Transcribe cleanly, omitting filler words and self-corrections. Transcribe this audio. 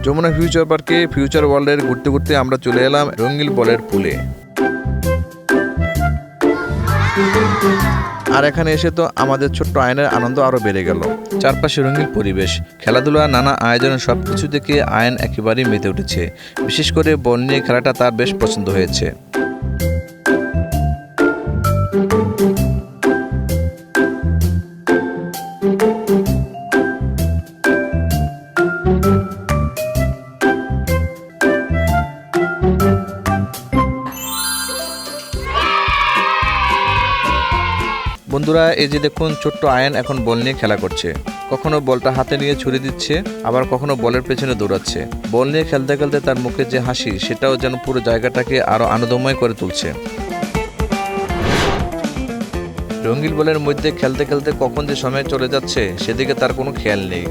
Jamuna future পার্কে future ওয়ার্ল্ডের ঘুরতে ঘুরতে আমরা চলে এলাম রঙিন বলের পুলে। আর এখানে এসে তো আমাদের ছোট্ট আয়নের আনন্দ আরো বেড়ে গেল। চারপাশে রঙিন পরিবেশ, খেলাধুলা, নানা আয়োজন, সবকিছু দেখে আয়ন একেবারেই মেতে উঠেছে। বিশেষ করে বল নিয়ে খেলাটা তার বেশ পছন্দ হয়েছে। বন্ধুরা, এই যে দেখুন, ছোট্ট আয়ন এখন বল নিয়ে খেলা করছে। কখনো বলটা হাতে নিয়ে ছুড়ে দিচ্ছে, আবার কখনো বলের পেছনে দৌড়াচ্ছে। বল নিয়ে খেলতে খেলতে তার মুখে যে হাসি, সেটাও যেন পুরো জায়গাটাকে আরো আনন্দময় করে তুলছে। রঙিন বলের মধ্যে খেলতে খেলতে কখন যে সময় চলে যাচ্ছে সেদিকে তার কোনো খেয়াল নেই।